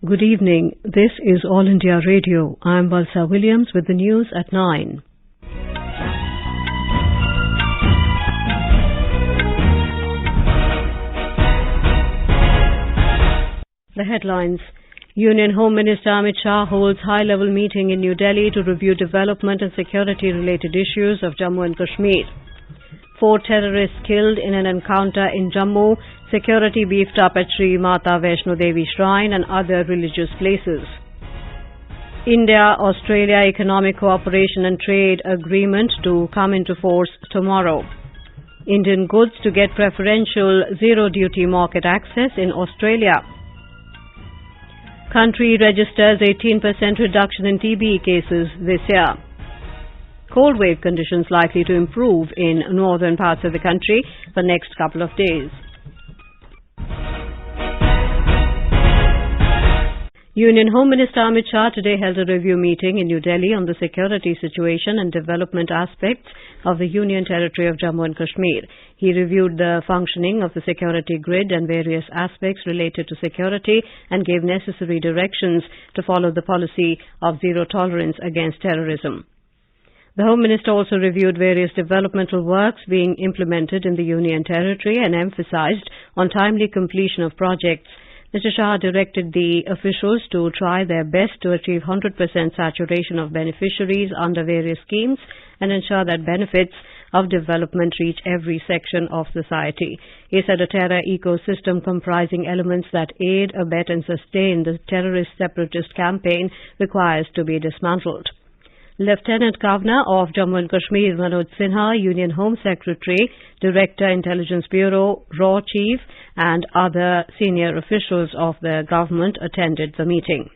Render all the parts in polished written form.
Good evening. This is All India Radio. I am Valsa Williams with the news at 9. The headlines. Union Home Minister Amit Shah holds high-level meeting in New Delhi to review development and security-related issues of Jammu and Kashmir. 4 terrorists killed in an encounter in Jammu. Security beefed up at Sri Mata Vaishno Devi Shrine and other religious places. India-Australia Economic Cooperation and Trade Agreement to come into force tomorrow. Indian goods to get preferential zero-duty market access in Australia. Country registers 18% reduction in TB cases this year. Cold wave conditions likely to improve in northern parts of the country for next couple of days. Union Home Minister Amit Shah today held a review meeting in New Delhi on the security situation and development aspects of the Union Territory of Jammu and Kashmir. He reviewed the functioning of the security grid and various aspects related to security and gave necessary directions to follow the policy of zero tolerance against terrorism. The Home Minister also reviewed various developmental works being implemented in the Union Territory and emphasized on timely completion of projects. Mr. Shah directed the officials to try their best to achieve 100% saturation of beneficiaries under various schemes and ensure that benefits of development reach every section of society. He said a terror ecosystem comprising elements that aid, abet and sustain the terrorist separatist campaign requires to be dismantled. Lieutenant Governor of Jammu and Kashmir Manoj Sinha, Union Home Secretary, Director Intelligence Bureau, RAW Chief and other senior officials of the government attended the meeting.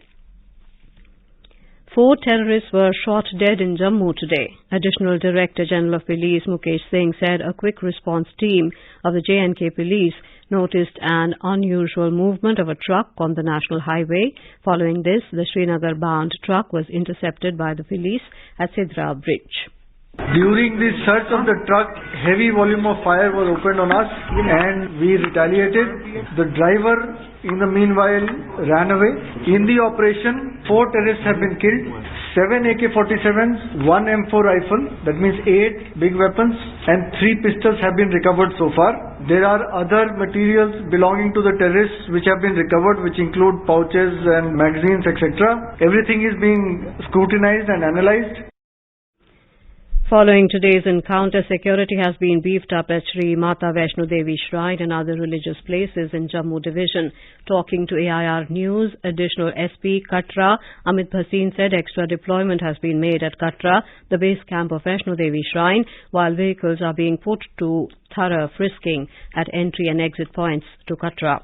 4 terrorists were shot dead in Jammu today. Additional Director General of Police Mukesh Singh said a quick response team of the J&K Police noticed an unusual movement of a truck on the national highway. Following this, the Srinagar-bound truck was intercepted by the police at Sidra Bridge. During the search of the truck, heavy volume of fire was opened on us and we retaliated. The driver, in the meanwhile, ran away. In the operation, 4 terrorists have been killed, 7 AK-47s, 1 M4 rifle, that means 8 big weapons, and 3 pistols have been recovered so far. There are other materials belonging to the terrorists which have been recovered, which include pouches and magazines, etc. Everything is being scrutinized and analyzed. Following today's encounter, security has been beefed up at Sri Mata Vaishno Devi Shrine and other religious places in Jammu Division. Talking to AIR News, additional SP Katra, Amit Bhasin said extra deployment has been made at Katra, the base camp of Vaishno Devi Shrine, while vehicles are being put to thorough frisking at entry and exit points to Katra.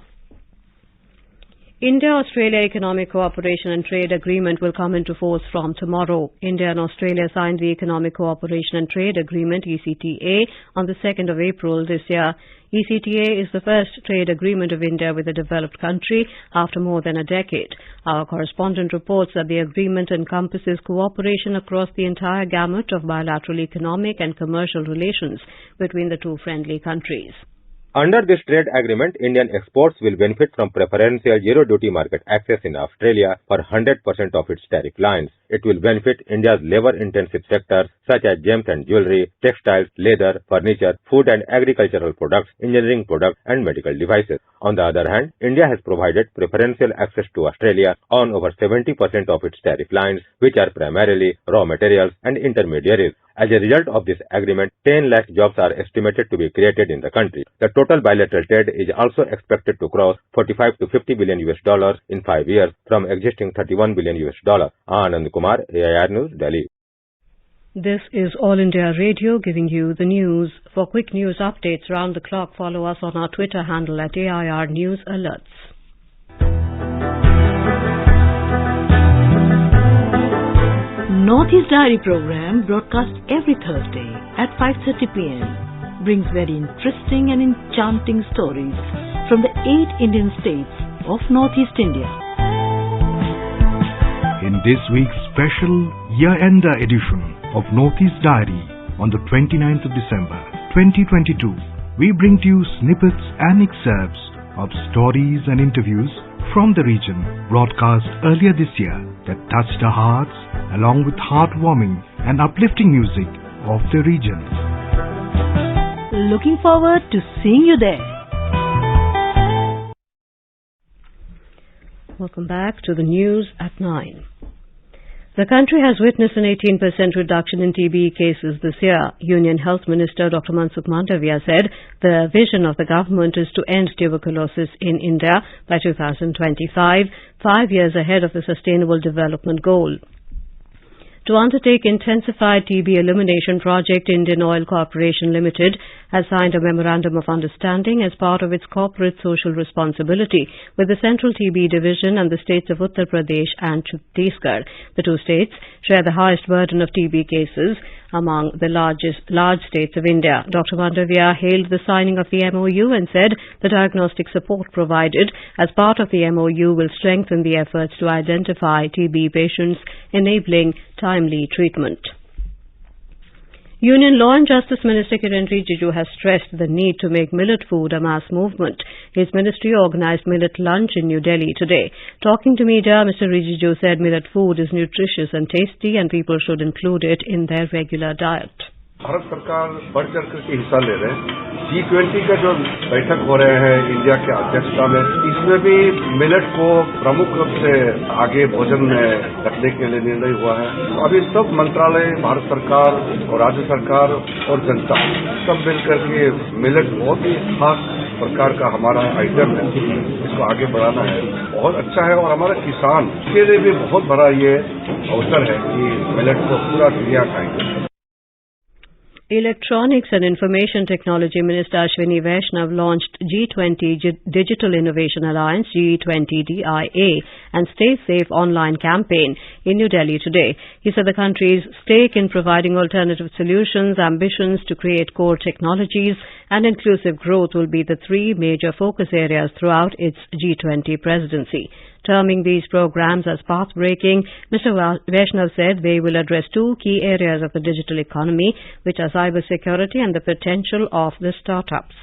India-Australia Economic Cooperation and Trade Agreement will come into force from tomorrow. India and Australia signed the Economic Cooperation and Trade Agreement, ECTA, on the 2nd of April this year. ECTA is the first trade agreement of India with a developed country after more than a decade. Our correspondent reports that the agreement encompasses cooperation across the entire gamut of bilateral economic and commercial relations between the two friendly countries. Under this trade agreement, Indian exports will benefit from preferential zero-duty market access in Australia for 100% of its tariff lines. It will benefit India's labor-intensive sectors such as gems and jewelry, textiles, leather, furniture, food and agricultural products, engineering products and medical devices. On the other hand, India has provided preferential access to Australia on over 70% of its tariff lines, which are primarily raw materials and intermediaries. As a result of this agreement, 10 lakh jobs are estimated to be created in the country. The total bilateral trade is also expected to cross 45 to 50 billion US dollars in 5 years from existing 31 billion US dollars. Anand Kumar, AIR News, Delhi. This is All India Radio giving you the news. For quick news updates round the clock, follow us on our Twitter handle at AIR News Alerts. Northeast Diary program broadcast every Thursday at 5:30 p.m. brings very interesting and enchanting stories from the 8 Indian states of Northeast India. In this week's special year-ender edition of Northeast Diary on the 29th of December 2022, we bring to you snippets and excerpts of stories and interviews from the region broadcast earlier this year that touched our hearts along with heartwarming and uplifting music of the region. Looking forward to seeing you there. Welcome back to the news at 9. The country has witnessed an 18% reduction in TB cases this year. Union Health Minister Dr. Mansukh Mandavia said the vision of the government is to end tuberculosis in India by 2025, 5 years ahead of the Sustainable Development Goal. To undertake intensified TB elimination project, Indian Oil Corporation Limited has signed a memorandum of understanding as part of its corporate social responsibility with the Central TB Division and the states of Uttar Pradesh and Chhattisgarh. The two states share the highest burden of TB cases among the large states of India. Dr. Mandavia hailed the signing of the MOU and said the diagnostic support provided as part of the MOU will strengthen the efforts to identify TB patients, enabling timely treatment. Union Law and Justice Minister Kiren Rijiju has stressed the need to make millet food a mass movement. His ministry organized millet lunch in New Delhi today. Talking to media, Mr. Rijiju said millet food is nutritious and tasty and people should include it in their regular diet. Bharat सरकार बढ़ चढ़ करके हिस्सा ले रहे हैं। G20 का जो बैठक हो रहे हैं इंडिया के अध्यक्षता में, इसमें भी मिलेट को प्रमुख रूप से आगे भोजन में रखने के लिए निर्णय हुआ है। अभी सब मंत्रालय, भारत सरकार और राज्य सरकार और जनता सब मिलकर के मिलेट बहुत ही खास प्रकार का हमारा आइटम है, इसको आगे बढ़ाना है। बहुत अच्छा है और हमारा किसान के लिए भी बहुत बड़ा ये अवसर है कि मिलेट को पूरा दुनिया खाएंगे। Electronics and Information Technology Minister Ashwini Vaishnav launched G20 Digital Innovation Alliance G20DIA and Stay Safe online campaign in New Delhi today. He said the country's stake in providing alternative solutions, ambitions to create core technologies and inclusive growth will be the three major focus areas throughout its G20 presidency. Terming these programs as path-breaking, Mr. Vaishnav said they will address two key areas of the digital economy, which are cybersecurity and the potential of the startups.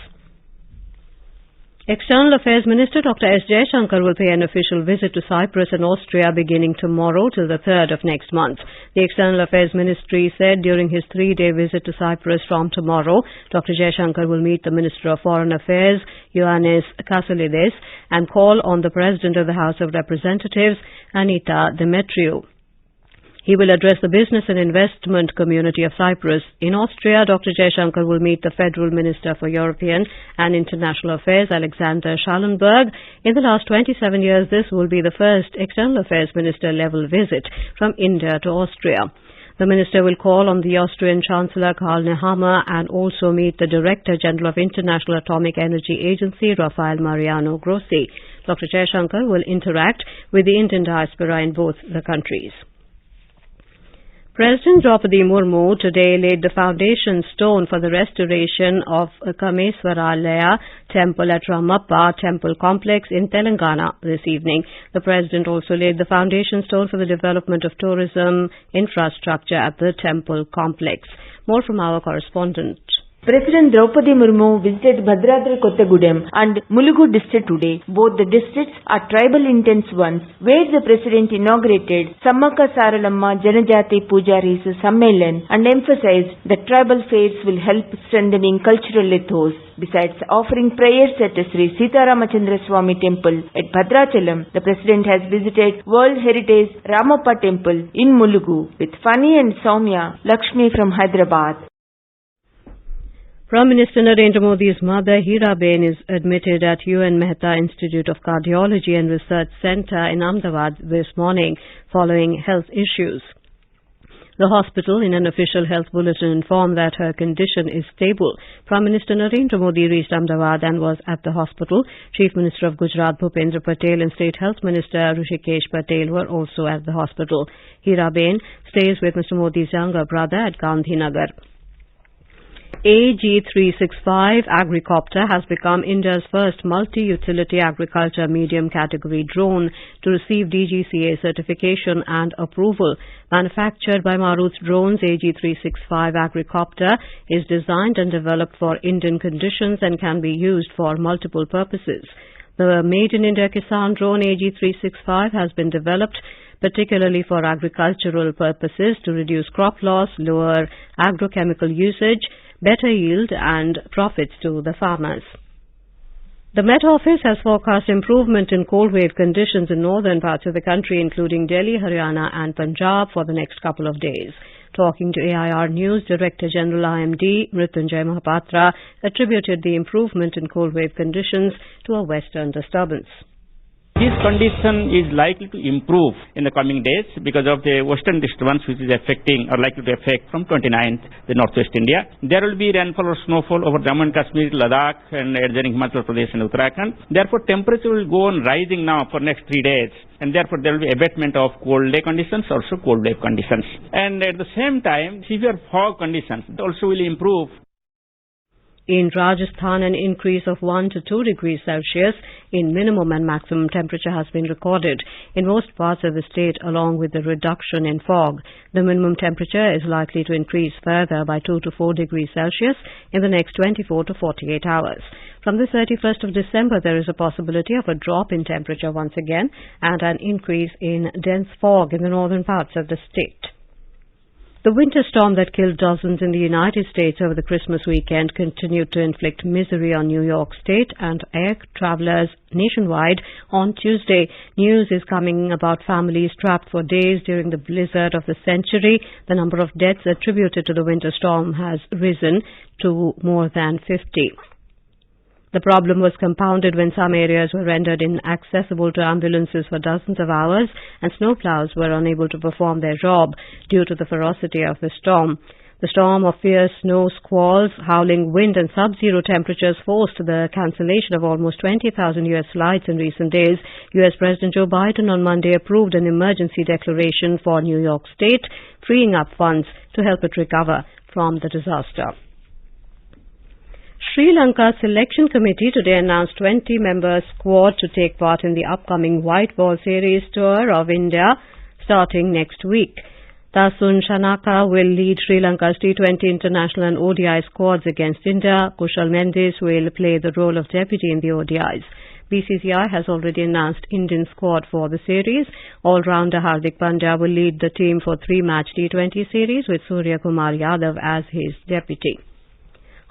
External Affairs Minister Dr. S. Jaishankar will pay an official visit to Cyprus and Austria beginning tomorrow till the 3rd of next month. The External Affairs Ministry said during his 3-day visit to Cyprus from tomorrow, Dr. Jaishankar will meet the Minister of Foreign Affairs, Ioannis Kasoulides, and call on the President of the House of Representatives, Anita Demetriou. He will address the business and investment community of Cyprus. In Austria, Dr. Jaishankar will meet the Federal Minister for European and International Affairs, Alexander Schallenberg. In the last 27 years, this will be the first External Affairs Minister-level visit from India to Austria. The minister will call on the Austrian Chancellor Karl Nehammer and also meet the Director General of International Atomic Energy Agency, Rafael Mariano Grossi. Dr. Jaishankar will interact with the Indian diaspora in both the countries. President Draupadi Murmu today laid the foundation stone for the restoration of Kameswaralaya Temple at Ramappa Temple Complex in Telangana this evening. The President also laid the foundation stone for the development of tourism infrastructure at the temple complex. More from our correspondent. President Draupadi Murmu visited Bhadradri Kottagudem and Mulugu district today. Both the districts are tribal intense ones, where the President inaugurated Sammaka Saralamma Janajati Pujaris Sammelan and emphasized that tribal fairs will help strengthening cultural ethos. Besides offering prayers at Sri Sitaramachandra Swami Temple at Bhadrachalam, the President has visited World Heritage Ramappa Temple in Mulugu with Fani and Soumya Lakshmi from Hyderabad. Prime Minister Narendra Modi's mother, Hiraben, is admitted at UN Mehta Institute of Cardiology and Research Centre in Ahmedabad this morning following health issues. The hospital, in an official health bulletin, informed that her condition is stable. Prime Minister Narendra Modi reached Ahmedabad and was at the hospital. Chief Minister of Gujarat, Bhupendra Patel, and State Health Minister Hrishikesh Patel were also at the hospital. Hiraben stays with Mr. Modi's younger brother at Gandhinagar. AG365 Agricopter has become India's first multi-utility agriculture medium category drone to receive DGCA certification and approval. Manufactured by Maruth Drones, AG365 Agricopter is designed and developed for Indian conditions and can be used for multiple purposes. The Made in India Kisan drone AG365 has been developed particularly for agricultural purposes to reduce crop loss, lower agrochemical usage, better yield and profits to the farmers. The Met Office has forecast improvement in cold wave conditions in northern parts of the country, including Delhi, Haryana and Punjab for the next couple of days. Talking to AIR News, Director General IMD Mrityunjay Mahapatra attributed the improvement in cold wave conditions to a western disturbance. This condition is likely to improve in the coming days because of the western disturbance which is affecting or likely to affect from 29th the northwest India. There will be rainfall or snowfall over Jammu and Kashmir, Ladakh and adjoining Himachal Pradesh and Uttarakhand. Therefore, temperature will go on rising now for next 3 days, and therefore there will be abatement of cold day conditions, also cold wave conditions. And at the same time, severe fog conditions also will improve. In Rajasthan, an increase of 1 to 2 degrees Celsius in minimum and maximum temperature has been recorded in most parts of the state, along with the reduction in fog. The minimum temperature is likely to increase further by 2 to 4 degrees Celsius in the next 24 to 48 hours. From the 31st of December, there is a possibility of a drop in temperature once again and an increase in dense fog in the northern parts of the state. The winter storm that killed dozens in the United States over the Christmas weekend continued to inflict misery on New York State and air travelers nationwide on Tuesday. News is coming about families trapped for days during the blizzard of the century. The number of deaths attributed to the winter storm has risen to more than 50. The problem was compounded when some areas were rendered inaccessible to ambulances for dozens of hours and snowplows were unable to perform their job due to the ferocity of the storm. The storm of fierce snow squalls, howling wind and sub-zero temperatures forced the cancellation of almost 20,000 U.S. flights in recent days. U.S. President Joe Biden on Monday approved an emergency declaration for New York State, freeing up funds to help it recover from the disaster. Sri Lanka's selection committee today announced 20-member squad to take part in the upcoming White Ball Series tour of India starting next week. Tasun Shanaka will lead Sri Lanka's T20 international and ODI squads against India. Kushal Mendes will play the role of deputy in the ODIs. BCCI has already announced Indian squad for the series. All-rounder Hardik Pandya will lead the team for 3-match T20 series with Surya Kumar Yadav as his deputy.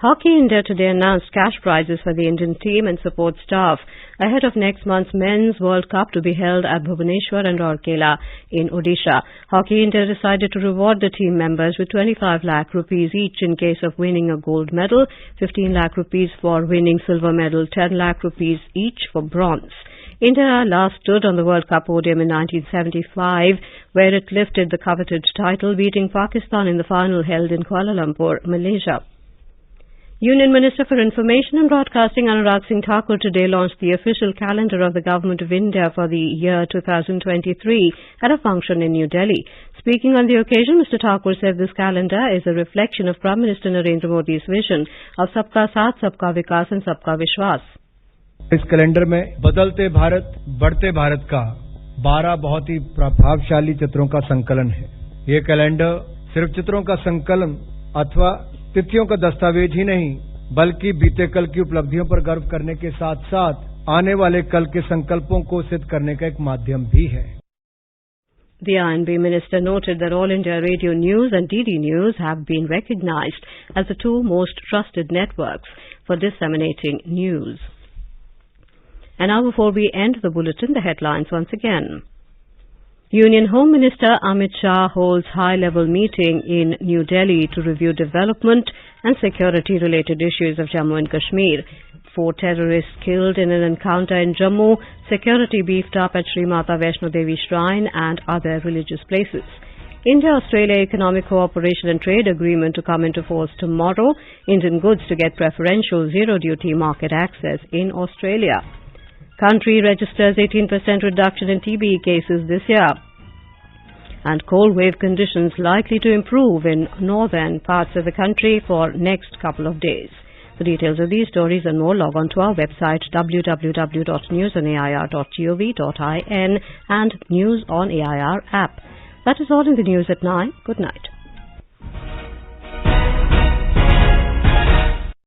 Hockey India today announced cash prizes for the Indian team and support staff ahead of next month's Men's World Cup to be held at Bhubaneswar and Rourkela in Odisha. Hockey India decided to reward the team members with 25 lakh rupees each in case of winning a gold medal, 15 lakh rupees for winning silver medal, 10 lakh rupees each for bronze. India last stood on the World Cup podium in 1975, where it lifted the coveted title, beating Pakistan in the final held in Kuala Lumpur, Malaysia. Union Minister for Information and Broadcasting Anurag Singh Thakur today launched the official calendar of the Government of India for the year 2023 at a function in New Delhi. Speaking on the occasion, Mr. Thakur said this calendar is a reflection of Prime Minister Narendra Modi's vision of Sabka Saath, Sabka Vikas and Sabka Vishwas. इस calendar में बदलते भारत बढ़ते भारत का 12 बहुत ही प्रभावशाली चित्रों का संकलन है। ये कैलेंडर सिर्फ चित्रों का संकलन अथवा तिथियों का दस्तावेज ही नहीं, बल्कि बीते कल की उपलब्धियों पर गर्व करने के साथ साथ आने वाले कल के संकल्पों को सिद्ध करने का एक माध्यम भी है। The INB Minister noted that All India Radio News and DD News have been recognized as the two most trusted networks for disseminating news. And now before we end the bulletin, the headlines once again. Union Home Minister Amit Shah holds high-level meeting in New Delhi to review development and security-related issues of Jammu and Kashmir. 4 terrorists killed in an encounter in Jammu, security beefed up at Sri Mata Vaishno Devi Shrine and other religious places. India-Australia Economic Cooperation and Trade Agreement to come into force tomorrow. Indian goods to get preferential zero-duty market access in Australia. Country registers 18% reduction in TB cases this year. And cold wave conditions likely to improve in northern parts of the country for next couple of days. For details of these stories and more, log on to our website www.newsonair.gov.in and News on AIR app. That is all in the news at 9. Good night.